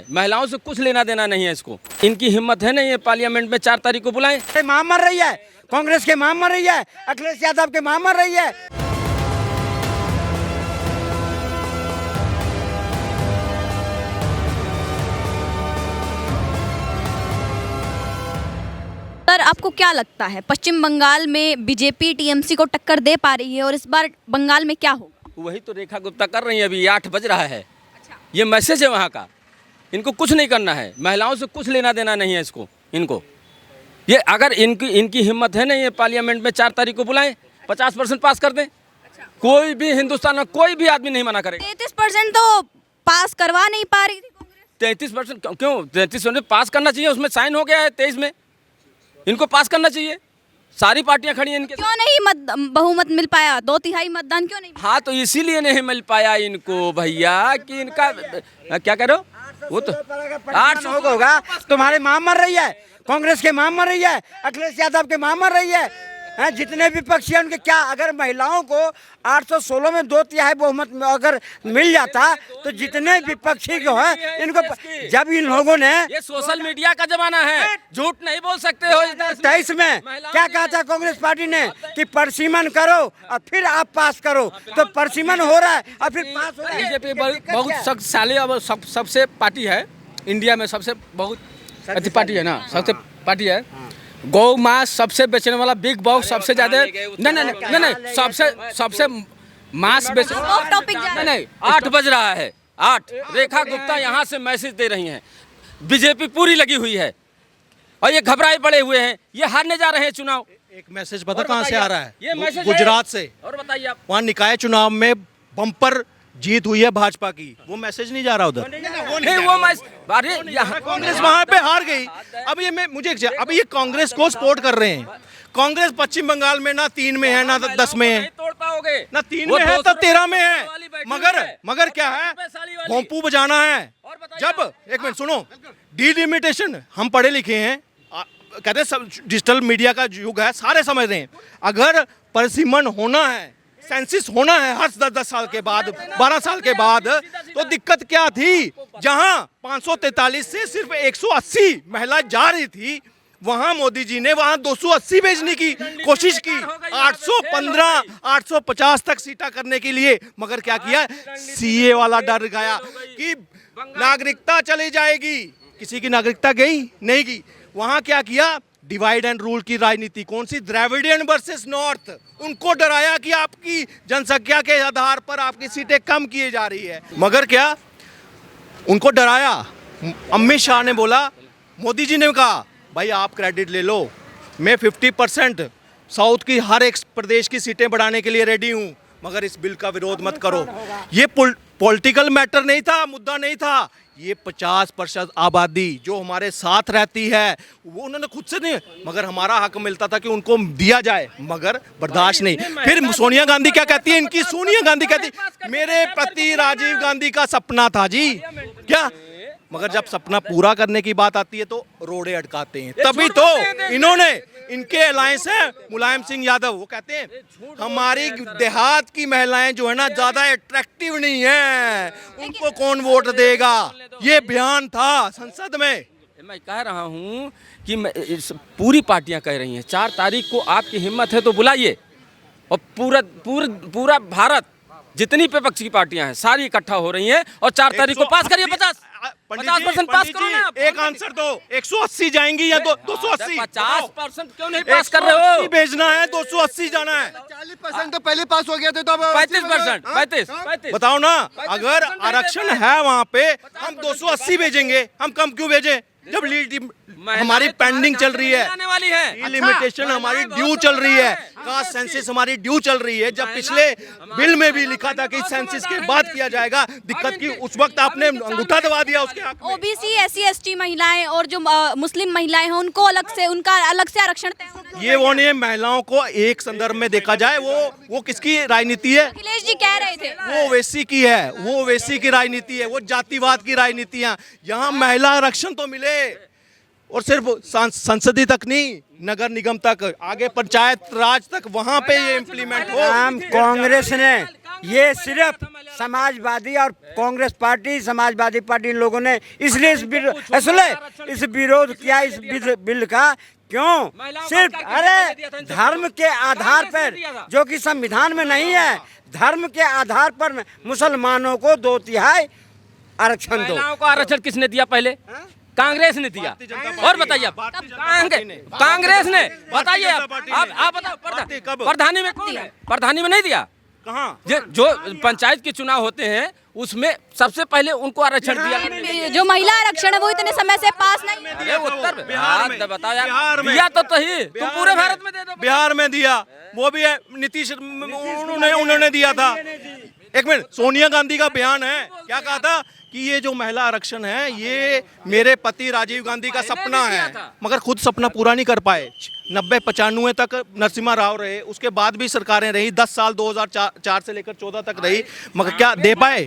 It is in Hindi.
महिलाओं से कुछ लेना देना नहीं है इसको। इनकी हिम्मत है नहीं, ये पार्लियामेंट में 4 तारीख को बुलाएं। मां मर रही है, कांग्रेस के मां मर रही है, अखिलेश यादव के मां मर रही है। सर, आपको क्या लगता है पश्चिम बंगाल में बीजेपी टीएमसी को टक्कर दे पा रही है और इस बार बंगाल में क्या होगा? वही तो रेखा गुप्ता कर रही है। अभी 8 बज रहा है। ये मैसेज है वहाँ का। इनको कुछ नहीं करना है, महिलाओं से कुछ लेना देना नहीं है इसको। इनको ये अगर इनकी हिम्मत है नहीं, ये पार्लियामेंट में 4 तारीख को बुलाएं, 50% पास कर दें। कोई भी हिंदुस्तान में कोई भी आदमी नहीं मना करेगा। 33% तो पास करवा नहीं पा रही थी कांग्रेस। 33% क्यों? 33% पास करना चाहिए, उसमें साइन हो गया है 23 में। इनको पास करना चाहिए। सारी पार्टियां खड़ी हैं इनके। क्यों नहीं बहुमत मिल पाया? 2/3 मतदान क्यों नहीं? हाँ, तो इसीलिए नहीं मिल पाया इनको भैया कि इनका क्या कह रहे हो? वो तो 800 होगा। तुम्हारी मां मर रही है, कांग्रेस के मां मर रही है, अखिलेश यादव के मां मर रही है। जितने विपक्षी हैं उनके क्या, अगर महिलाओं को 816 में 2/3 बहुमत अगर मिल जाता तो जितने विपक्षी को है इनको, जब इन लोगों ने, ये सोशल मीडिया का जमाना है, झूठ नहीं बोल सकते हो। 23 में क्या कहा था कांग्रेस पार्टी ने कि परसीमन करो और फिर आप पास करो, तो परसीमन हो रहा है और फिर पास हो रहा है। बीजेपी बहुत शक्तिशाली और सबसे पार्टी है सबसे बहुत अच्छी पार्टी है ना, सबसे पार्टी है। गौ मांस सबसे बेचने वाला बिग बॉस सबसे ज्यादा नहीं सबसे मांस बेचने वाला। नहीं 8 बज रहा है। 8 रेखा गुप्ता यहाँ से मैसेज दे रही हैं। बीजेपी पूरी लगी हुई है और ये घबराए पड़े हुए हैं। ये हारने जा रहे हैं चुनाव। एक मैसेज पता कहाँ से आ रहा है? ये मैसेज गुजरात से। और बताइए आप। वहाँ निकाय चुनाव में बम्पर जीत हुई है भाजपा की, वो मैसेज नहीं जा रहा उधर। नहीं वो मैसेज, अरे कांग्रेस वहाँ पे हार गई। अब ये अब ये कांग्रेस को सपोर्ट कर रहे हैं। कांग्रेस पश्चिम बंगाल में ना 3 में है ना 10 में है, तोड़ पाओगे ना 3 में है तो 13 में है। मगर क्या है, भोंपू बजाना है। जब एक मिनट सुनो, डिलिमिटेशन हम पढ़े लिखे हैं, कहते हैं सब डिजिटल मीडिया का युग है, सारे समझ रहे हैं। अगर परसिमन होना है, सेंसिस होना है हर 10 साल के बाद, 12 साल के बाद, तो दिक्कत क्या थी? जहां 543 से सिर्फ 180 महिला जा रही थी, वहां मोदी जी ने वहां 280 भेजने की कोशिश की, 815 850 तक सीटा करने के लिए। मगर क्या किया, सीए वाला डर गया कि नागरिकता चली जाएगी। किसी की नागरिकता गई नहीं गई। वहां क्या किया, डिवाइड एंड रूल की राजनीति। कौन सी? Dravidian versus north. उनको डराया कि आपकी जनसंख्या के आधार पर आपकी सीटें कम किए जा रही है। मगर क्या, उनको डराया। अमित शाह ने बोला, मोदी जी ने कहा भाई आप क्रेडिट ले लो, मैं 50% साउथ की हर एक प्रदेश की सीटें बढ़ाने के लिए रेडी हूं, मगर इस बिल का विरोध मत करो। ये पॉलिटिकल मैटर नहीं था, मुद्दा नहीं था। ये 50% आबादी जो हमारे साथ रहती है, वो उन्होंने खुद से नहीं, मगर हमारा हक मिलता था कि उनको दिया जाए, मगर बर्दाश्त नहीं। फिर सोनिया गांधी क्या कहती है, इनकी सोनिया गांधी कहती मेरे प्रति राजीव गांधी का सपना था जी, क्या? मगर जब सपना पूरा करने की बात आती है तो रोड़े अटकाते हैं। तभी तो इन्होंने, इनके अलायंस है मुलायम सिंह यादव, वो कहते हैं हमारी देहात की महिलाएं जो है ना ज्यादा अट्रैक्टिव नहीं है, उनको कौन वोट देगा। ये बयान था संसद में। मैं कह रहा हूँ कि पूरी पार्टियां कह रही हैं 4 तारीख को आपकी हिम्मत है तो बुलाइए, और पूरा भारत जितनी विपक्ष की पार्टियां हैं सारी इकट्ठा हो रही हैं और 4 तारीख को पास करिए। 50% पास करो ना। एक आंसर दो, 180 जाएंगी या 280? 50% क्यों नहीं पास कर रहे हो? भेजना है, 280 जाना है। 40% तो पहले पास हो गया था, तो अब 35%, 35। बताओ ना, अगर आरक्षण है वहाँ पे, हम 280 भेजेंगे, हम कम क्यों भेजें? जब लीड हमारी पेंडिंग चल रही है, आने वाली है, लिमिटेशन हमारी ड्यू चल रही है, कास्ट सेंसिस हमारी ड्यू चल रही है। जब पिछले बिल में भी लिखा था कि सेंसिस के बाद किया जाएगा, दिक्कत की उस वक्त आपने अंगूठा दबा दिया उसके हक में। ओबीसी, एससी, एसटी महिलाएं और जो मुस्लिम महिलाएं हैं उनको अलग से आरक्षण तय होगा। ये वो नहीं है, महिलाओं को एक संदर्भ में देखा जाए, वो किसकी राजनीति है? अखिलेश जी कह रहे थे वो ओवैसी की है, वो ओवैसी की राजनीति है, वो जातिवाद की राजनीतियां। यहाँ महिला आरक्षण तो मिले, और सिर्फ संसदीय तक नहीं, नगर निगम तक, आगे पंचायत राज तक, वहां पे ये इम्प्लीमेंट हो। कांग्रेस ने ये सिर्फ समाजवादी और कांग्रेस पार्टी, समाजवादी पार्टी इन लोगों ने इसलिए इस विरोध किया इस बिल का। क्यों? सिर्फ अरे धर्म के आधार पर, जो कि संविधान में नहीं है, धर्म के आधार पर मुसलमानों को 2/3 आरक्षण दो। महिलाओं को आरक्षण किसने दिया? पहले कांग्रेस ने दिया। और बताइए आप, कांग्रेस ने, बताइए आप बताओ प्रधानी में कौन है? प्रधानी में नहीं दिया। कहाँ? जो पंचायत के चुनाव होते हैं उसमें सबसे पहले उनको आरक्षण दिया। जो महिला आरक्षण है वो इतने समय से पास नहीं। अरे उत्तर बिहार में बताओ यार, बिहार में दिया तो सही, तुम पूरे भारत में दे दो। बिहार में दिया, वो भी है नीतीश, उन्होंने दिया था। एक मिनट, सोनिया गांधी का बयान है, क्या कहा था कि ये जो महिला आरक्षण है ये मेरे पति राजीव गांधी का सपना है, मगर खुद सपना पूरा नहीं कर पाए। 90-95 तक नरसिम्हा राव रहे, उसके बाद भी सरकारें रही, 10 साल 2004 से लेकर 14 तक रही, मगर क्या दे पाए?